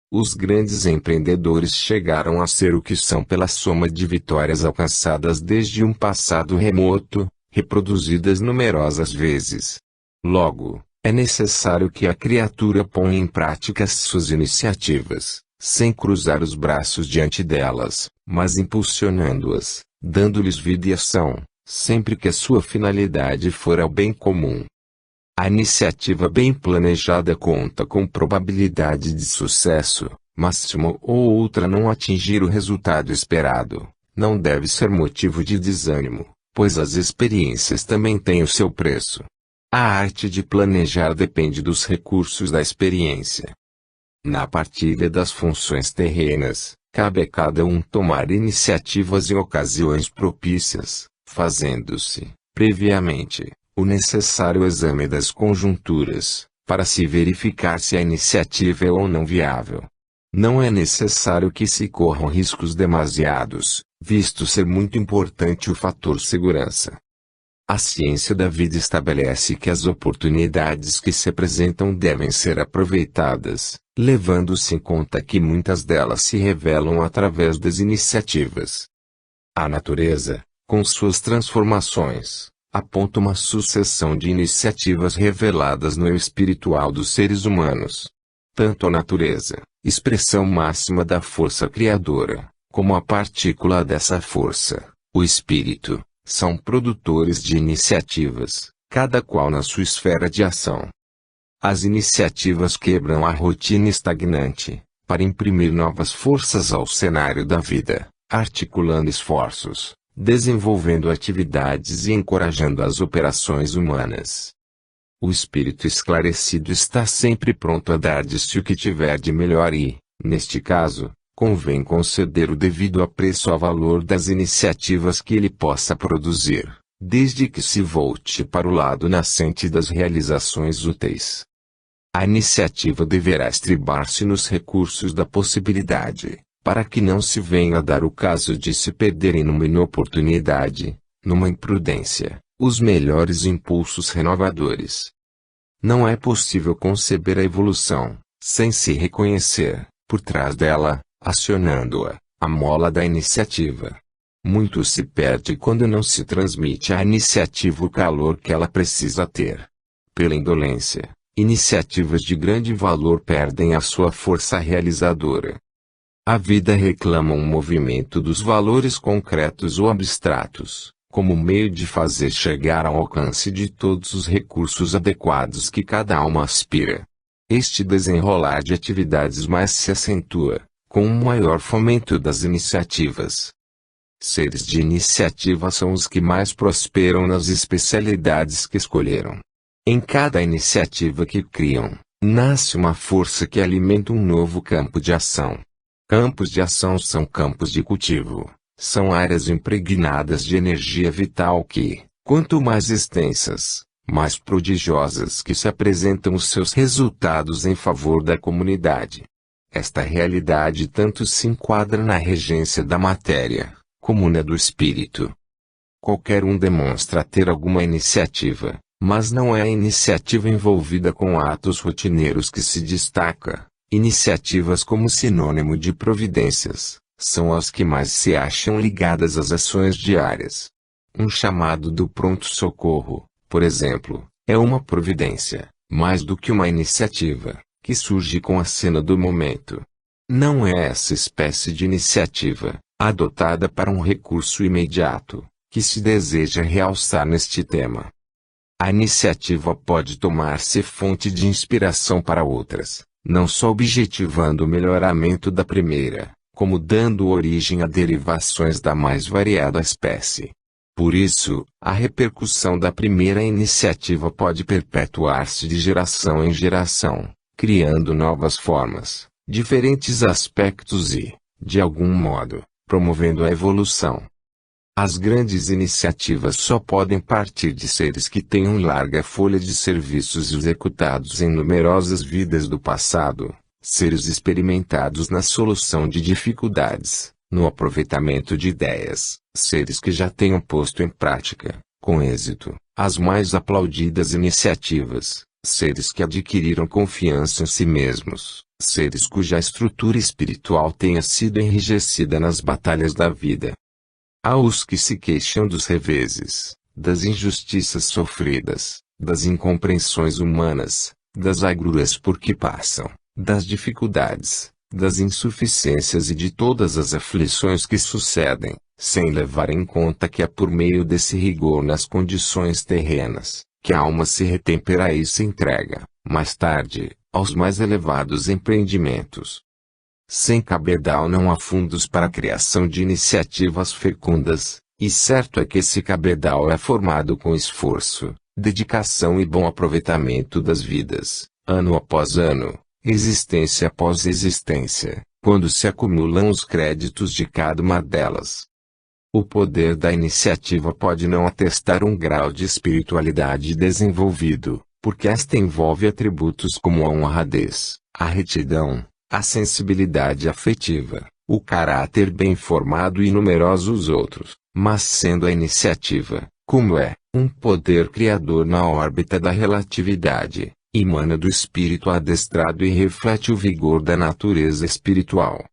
Os grandes empreendedores chegaram a ser o que são pela soma de vitórias alcançadas desde um passado remoto, reproduzidas numerosas vezes. Logo, é necessário que a criatura ponha em prática suas iniciativas, sem cruzar os braços diante delas, mas impulsionando-as, dando-lhes vida e ação, sempre que a sua finalidade for ao bem comum. A iniciativa bem planejada conta com probabilidade de sucesso, mas se uma ou outra não atingir o resultado esperado, não deve ser motivo de desânimo, pois as experiências também têm o seu preço. A arte de planejar depende dos recursos da experiência. Na partilha das funções terrenas, cabe a cada um tomar iniciativas em ocasiões propícias, fazendo-se, previamente, o necessário exame das conjunturas, para se verificar se a iniciativa é ou não viável. Não é necessário que se corram riscos demasiados, visto ser muito importante o fator segurança. A ciência da vida estabelece que as oportunidades que se apresentam devem ser aproveitadas, levando-se em conta que muitas delas se revelam através das iniciativas. A natureza, com suas transformações, aponta uma sucessão de iniciativas reveladas no eu espiritual dos seres humanos. Tanto a natureza, expressão máxima da força criadora, como a partícula dessa força, o espírito, são produtores de iniciativas, cada qual na sua esfera de ação. As iniciativas quebram a rotina estagnante, para imprimir novas forças ao cenário da vida, articulando esforços, desenvolvendo atividades e encorajando as operações humanas. O espírito esclarecido está sempre pronto a dar de si o que tiver de melhor e, neste caso, convém conceder o devido apreço ao valor das iniciativas que ele possa produzir, desde que se volte para o lado nascente das realizações úteis. A iniciativa deverá estribar-se nos recursos da possibilidade, para que não se venha a dar o caso de se perderem numa inoportunidade, numa imprudência, os melhores impulsos renovadores. Não é possível conceber a evolução, sem se reconhecer, por trás dela, acionando-a, a mola da iniciativa. Muito se perde quando não se transmite à iniciativa o calor que ela precisa ter. Pela indolência, iniciativas de grande valor perdem a sua força realizadora. A vida reclama um movimento dos valores concretos ou abstratos, como meio de fazer chegar ao alcance de todos os recursos adequados que cada alma aspira. Este desenrolar de atividades mais se acentua, com um maior fomento das iniciativas. Seres de iniciativa são os que mais prosperam nas especialidades que escolheram. Em cada iniciativa que criam, nasce uma força que alimenta um novo campo de ação. Campos de ação são campos de cultivo, são áreas impregnadas de energia vital que, quanto mais extensas, mais prodigiosas que se apresentam os seus resultados em favor da comunidade. Esta realidade tanto se enquadra na regência da matéria, como na do espírito. Qualquer um demonstra ter alguma iniciativa, mas não é a iniciativa envolvida com atos rotineiros que se destaca. Iniciativas como sinônimo de providências, são as que mais se acham ligadas às ações diárias. Um chamado do pronto-socorro, por exemplo, é uma providência, mais do que uma iniciativa, que surge com a cena do momento. Não é essa espécie de iniciativa, adotada para um recurso imediato, que se deseja realçar neste tema. A iniciativa pode tornar-se fonte de inspiração para outras, não só objetivando o melhoramento da primeira, como dando origem a derivações da mais variada espécie. Por isso, a repercussão da primeira iniciativa pode perpetuar-se de geração em geração, criando novas formas, diferentes aspectos e, de algum modo, promovendo a evolução. As grandes iniciativas só podem partir de seres que tenham larga folha de serviços executados em numerosas vidas do passado, seres experimentados na solução de dificuldades, no aproveitamento de ideias, seres que já tenham posto em prática, com êxito, as mais aplaudidas iniciativas, seres que adquiriram confiança em si mesmos, seres cuja estrutura espiritual tenha sido enrijecida nas batalhas da vida. Há os que se queixam dos reveses, das injustiças sofridas, das incompreensões humanas, das agruras por que passam, das dificuldades, das insuficiências e de todas as aflições que sucedem, sem levar em conta que é por meio desse rigor nas condições terrenas, que a alma se retempera e se entrega, mais tarde, aos mais elevados empreendimentos. Sem cabedal não há fundos para a criação de iniciativas fecundas, e certo é que esse cabedal é formado com esforço, dedicação e bom aproveitamento das vidas, ano após ano, existência após existência, quando se acumulam os créditos de cada uma delas. O poder da iniciativa pode não atestar um grau de espiritualidade desenvolvido, porque esta envolve atributos como a honradez, a retidão, a sensibilidade afetiva, o caráter bem formado e numerosos outros, mas sendo a iniciativa, como é, um poder criador na órbita da relatividade, emana do espírito adestrado e reflete o vigor da natureza espiritual.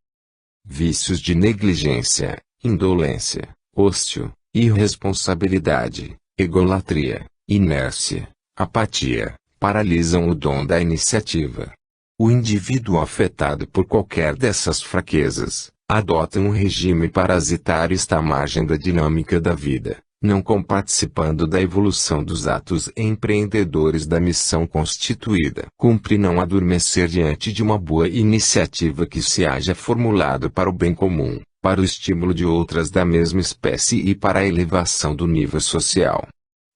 Vícios de negligência, indolência, ócio, irresponsabilidade, egolatria, inércia, apatia, paralisam o dom da iniciativa. O indivíduo afetado por qualquer dessas fraquezas, adota um regime parasitário e está à margem da dinâmica da vida, não comparticipando da evolução dos atos empreendedores da missão constituída. Cumpre não adormecer diante de uma boa iniciativa que se haja formulado para o bem comum, para o estímulo de outras da mesma espécie e para a elevação do nível social.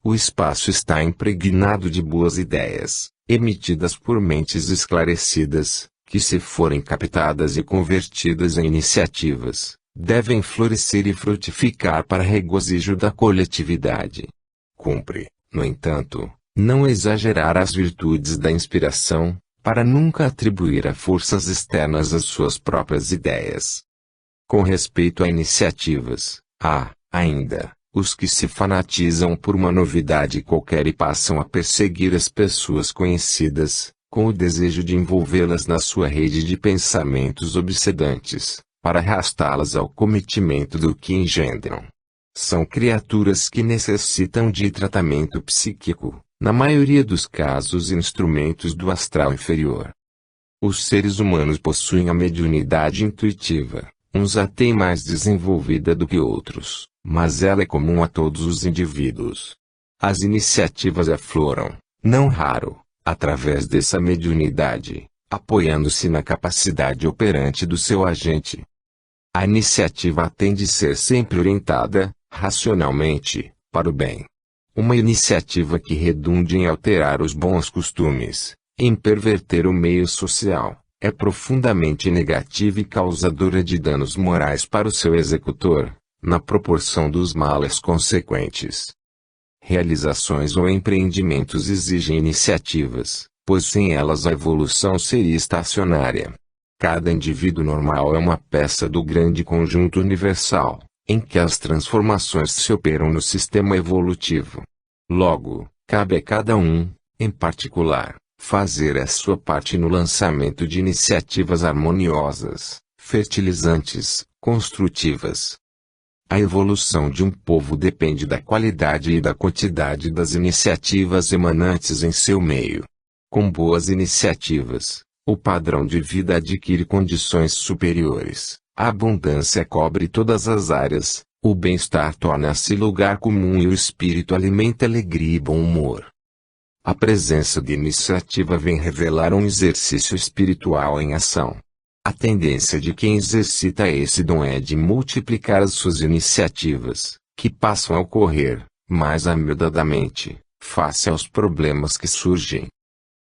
O espaço está impregnado de boas ideias, emitidas por mentes esclarecidas, que se forem captadas e convertidas em iniciativas, devem florescer e frutificar para regozijo da coletividade. Cumpre, no entanto, não exagerar as virtudes da inspiração, para nunca atribuir a forças externas as suas próprias ideias. Com respeito a iniciativas, há, ainda, os que se fanatizam por uma novidade qualquer e passam a perseguir as pessoas conhecidas, com o desejo de envolvê-las na sua rede de pensamentos obsedantes, para arrastá-las ao cometimento do que engendram. São criaturas que necessitam de tratamento psíquico, na maioria dos casos instrumentos do astral inferior. Os seres humanos possuem a mediunidade intuitiva, uns a têm mais desenvolvida do que outros, mas ela é comum a todos os indivíduos. As iniciativas afloram, não raro, através dessa mediunidade, apoiando-se na capacidade operante do seu agente. A iniciativa tem de ser sempre orientada, racionalmente, para o bem. Uma iniciativa que redunde em alterar os bons costumes, em perverter o meio social, é profundamente negativa e causadora de danos morais para o seu executor, na proporção dos males consequentes. Realizações ou empreendimentos exigem iniciativas, pois sem elas a evolução seria estacionária. Cada indivíduo normal é uma peça do grande conjunto universal, em que as transformações se operam no sistema evolutivo. Logo, cabe a cada um, em particular, fazer a sua parte no lançamento de iniciativas harmoniosas, fertilizantes, construtivas. A evolução de um povo depende da qualidade e da quantidade das iniciativas emanantes em seu meio. Com boas iniciativas, o padrão de vida adquire condições superiores, a abundância cobre todas as áreas, o bem-estar torna-se lugar comum e o espírito alimenta alegria e bom humor. A presença de iniciativa vem revelar um exercício espiritual em ação. A tendência de quem exercita esse dom é de multiplicar as suas iniciativas, que passam a ocorrer, mais amiedadamente, face aos problemas que surgem.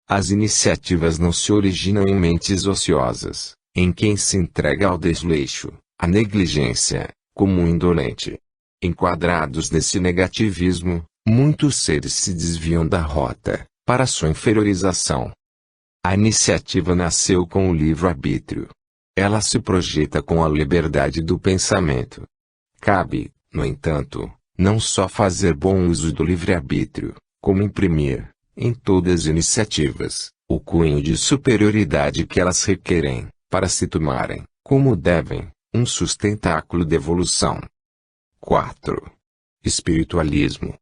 As iniciativas não se originam em mentes ociosas, em quem se entrega ao desleixo, à negligência, como um indolente. Enquadrados nesse negativismo, muitos seres se desviam da rota, para sua inferiorização. A iniciativa nasceu com o livre-arbítrio. Ela se projeta com a liberdade do pensamento. Cabe, no entanto, não só fazer bom uso do livre-arbítrio, como imprimir, em todas as iniciativas, o cunho de superioridade que elas requerem, para se tomarem, como devem, um sustentáculo de evolução. 4. Espiritualismo.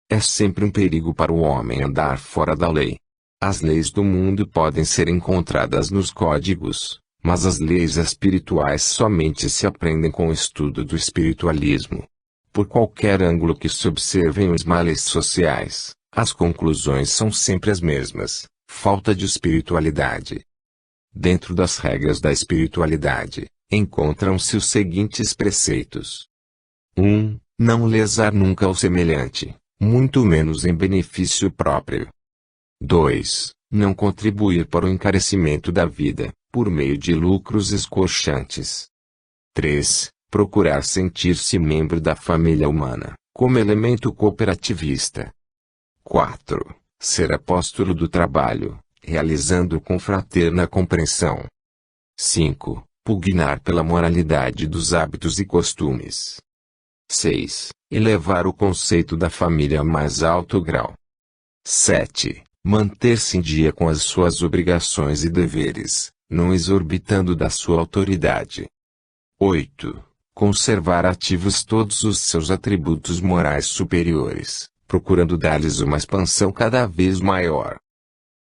É sempre um perigo para o homem andar fora da lei. As leis do mundo podem ser encontradas nos códigos, mas as leis espirituais somente se aprendem com o estudo do espiritualismo. Por qualquer ângulo que se observem os males sociais, as conclusões são sempre as mesmas: falta de espiritualidade. Dentro das regras da espiritualidade, encontram-se os seguintes preceitos. 1. Não lesar nunca o semelhante, muito menos em benefício próprio. 2. Não contribuir para o encarecimento da vida, por meio de lucros escorchantes. 3. Procurar sentir-se membro da família humana, como elemento cooperativista. 4. Ser apóstolo do trabalho, realizando com fraterna compreensão. 5. Pugnar pela moralidade dos hábitos e costumes. 6. Elevar o conceito da família a mais alto grau. 7. Manter-se em dia com as suas obrigações e deveres, não exorbitando da sua autoridade. 8. Conservar ativos todos os seus atributos morais superiores, procurando dar-lhes uma expansão cada vez maior.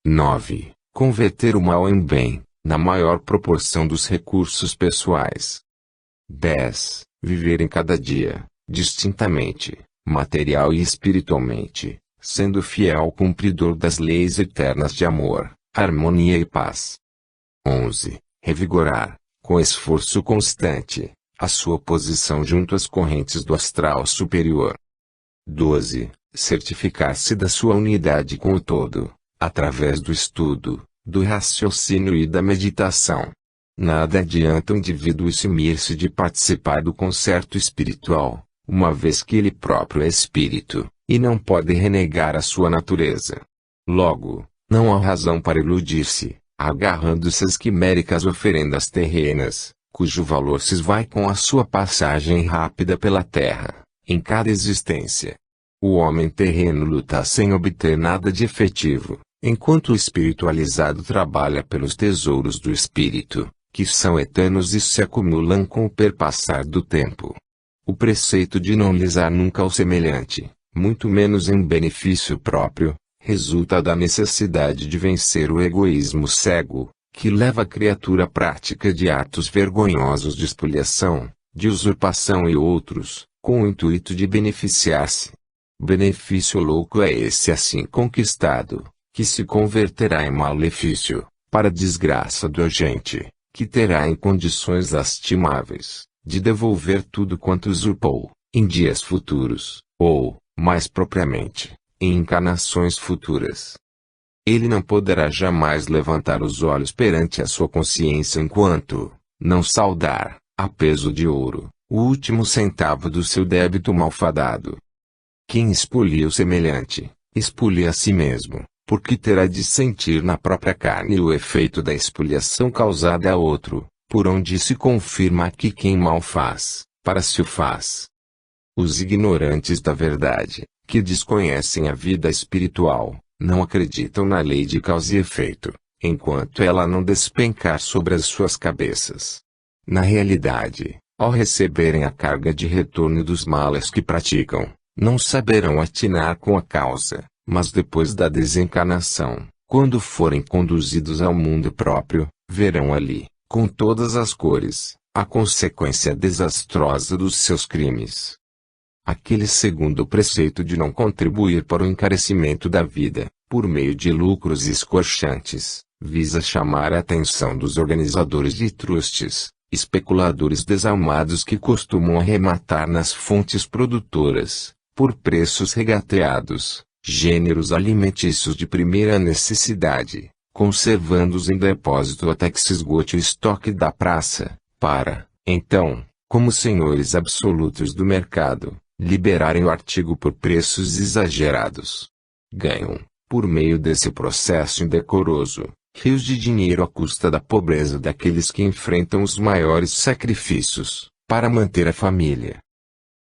9. Converter o mal em bem, na maior proporção dos recursos pessoais. 10. Viver em cada dia, distintamente, material e espiritualmente, sendo fiel cumpridor das leis eternas de amor, harmonia e paz. 11. Revigorar, com esforço constante, a sua posição junto às correntes do astral superior. 12. Certificar-se da sua unidade com o todo, através do estudo, do raciocínio e da meditação. Nada adianta o indivíduo eximir-se de participar do concerto espiritual, uma vez que ele próprio é espírito, e não pode renegar a sua natureza. Logo, não há razão para iludir-se, agarrando-se às quiméricas oferendas terrenas, cujo valor se esvai com a sua passagem rápida pela terra, em cada existência. O homem terreno luta sem obter nada de efetivo, enquanto o espiritualizado trabalha pelos tesouros do espírito, que são eternos e se acumulam com o perpassar do tempo. O preceito de não lesar nunca o semelhante, muito menos em benefício próprio, resulta da necessidade de vencer o egoísmo cego, que leva a criatura à prática de atos vergonhosos de espoliação, de usurpação e outros, com o intuito de beneficiar-se. Benefício louco é esse assim conquistado, que se converterá em malefício, para a desgraça do agente, que terá em condições lastimáveis, de devolver tudo quanto usurpou, em dias futuros, ou, mais propriamente, em encarnações futuras. Ele não poderá jamais levantar os olhos perante a sua consciência enquanto não saldar, a peso de ouro, o último centavo do seu débito malfadado. Quem expolia o semelhante, expolia a si mesmo, porque terá de sentir na própria carne o efeito da expoliação causada a outro, por onde se confirma que quem mal faz, para si o faz. Os ignorantes da verdade, que desconhecem a vida espiritual, não acreditam na lei de causa e efeito, enquanto ela não despencar sobre as suas cabeças. Na realidade, ao receberem a carga de retorno dos males que praticam, não saberão atinar com a causa, mas depois da desencarnação, quando forem conduzidos ao mundo próprio, verão ali, com todas as cores, a consequência desastrosa dos seus crimes. Aquele segundo preceito de não contribuir para o encarecimento da vida, por meio de lucros escorchantes, visa chamar a atenção dos organizadores de trustes, especuladores desalmados que costumam arrematar nas fontes produtoras, por preços regateados, gêneros alimentícios de primeira necessidade, conservando-os em depósito até que se esgote o estoque da praça, para, então, como senhores absolutos do mercado, liberarem o artigo por preços exagerados. Ganham, por meio desse processo indecoroso, rios de dinheiro à custa da pobreza daqueles que enfrentam os maiores sacrifícios, para manter a família.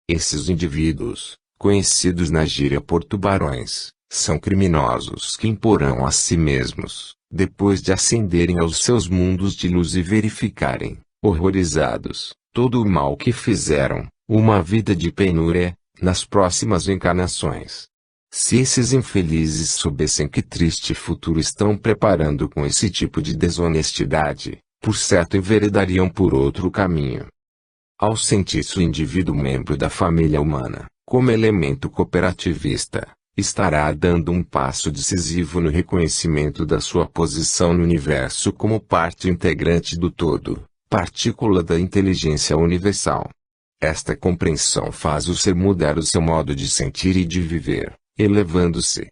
Esses indivíduos, conhecidos na gíria por tubarões, são criminosos que imporão a si mesmos, depois de ascenderem aos seus mundos de luz e verificarem, horrorizados, todo o mal que fizeram, uma vida de penúria, nas próximas encarnações. Se esses infelizes soubessem que triste futuro estão preparando com esse tipo de desonestidade, por certo enveredariam por outro caminho. Ao sentir-se o indivíduo membro da família humana, como elemento cooperativista, estará dando um passo decisivo no reconhecimento da sua posição no universo como parte integrante do todo, partícula da inteligência universal. Esta compreensão faz o ser mudar o seu modo de sentir e de viver, elevando-se.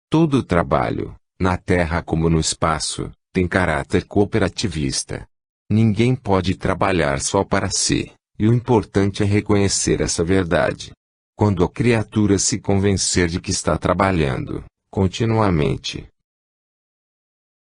Todo o trabalho, na Terra como no espaço, tem caráter cooperativista. Ninguém pode trabalhar só para si, e o importante é reconhecer essa verdade. Quando a criatura se convencer de que está trabalhando, continuamente,